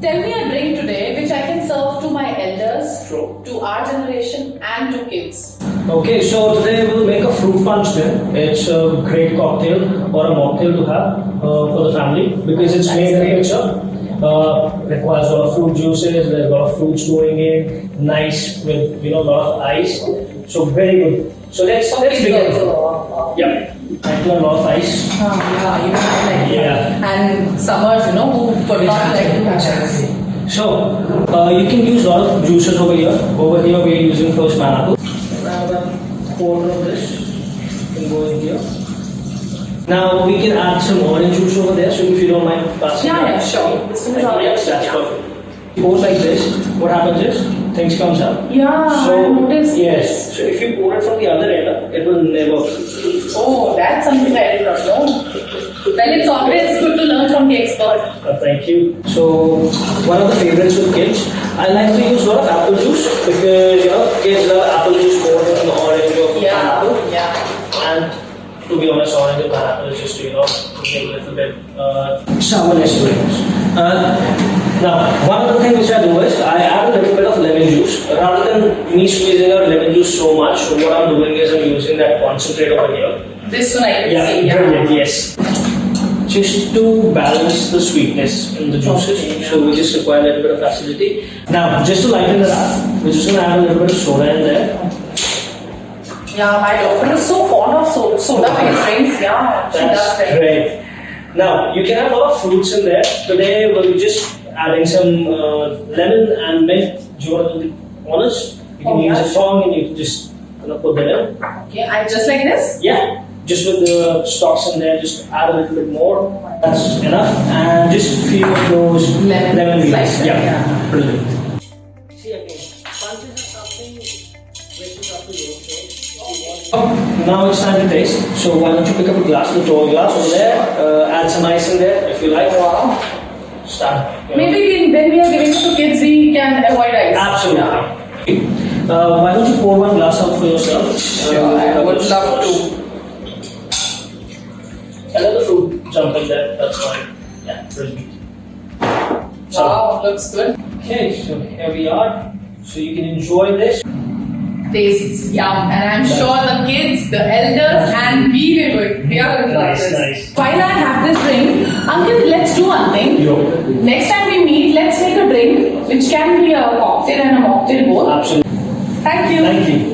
Tell me a drink today which I can serve to my elders, to our generation, and to kids. Okay, so today we'll make a fruit punch then. It's a great cocktail or a mocktail to have for the family because it's made in a mixer. Requires a lot of fruit juices, there's a lot of fruits going in, nice with a lot of ice. So very good. So let's begin. Yeah, I do a lot of ice. Yeah. And summers, who forgot like to have ice. So you can use a lot of juices over here. Over here we are using first pineapple. Quarter of this can go in here. Now we can add some orange juice over there. So if you don't mind passing. Yeah, sure. Yes, that's perfect. Pour like this. What happens is things comes up. Yeah, so, I noticed. Yes. So if you pour it from the other end, it will never. Oh, that's something I did not know. Well, it's always good to learn from the expert. Thank you. So one of the favorites with kids, I like to use a lot of apple juice because kids love apple juice more than the orange or pineapple. Yeah. And to be honest, orange and pineapple is just to give a little bit sourness to it. Now, one of the things which I do is I add a little bit of lemon juice. Rather than me squeezing out lemon juice so much, so what I'm doing is I'm using that concentrate over here. This one I can see. Brilliant, yes. Just to balance the sweetness in the juices, so we just require a little bit of acidity. Now, just to lighten it up, we're just going to add a little bit of soda in there. Yeah, my daughter is so fond of soda-based drinks. Yeah, she does that. Great. Now, you can have a lot of fruits in there. Today, we'll be just adding some lemon and mint. Do you want to be honest? You can use a tongue and you can just put that in. Okay, I just like this? Yeah. Just with the stalks in there, just add a little bit more. That's enough. And just a few of those lemon leaves. Yeah. Brilliant. See again, punches are something which is up to your taste. Now it's time to taste. So why don't you pick up a glass, the tall glass over there, add some ice in there if you like. Wow. Start. Maybe when we are giving it to kids, we can avoid ice. Absolutely. Why don't you pour one glass out for yourself? Sure, I would love to. Another fruit jump in there, that's fine. Yeah, brilliant. Wow, looks good. Okay, so here we are. So you can enjoy this. Tastes yum, and I'm sure the kids, the elders, and we are going to like this. Nice. While I have this drink, Ankit, let's do one thing. Next time we meet, let's make a drink which can be a cocktail and a mocktail both. Absolutely. Thank you. Thank you.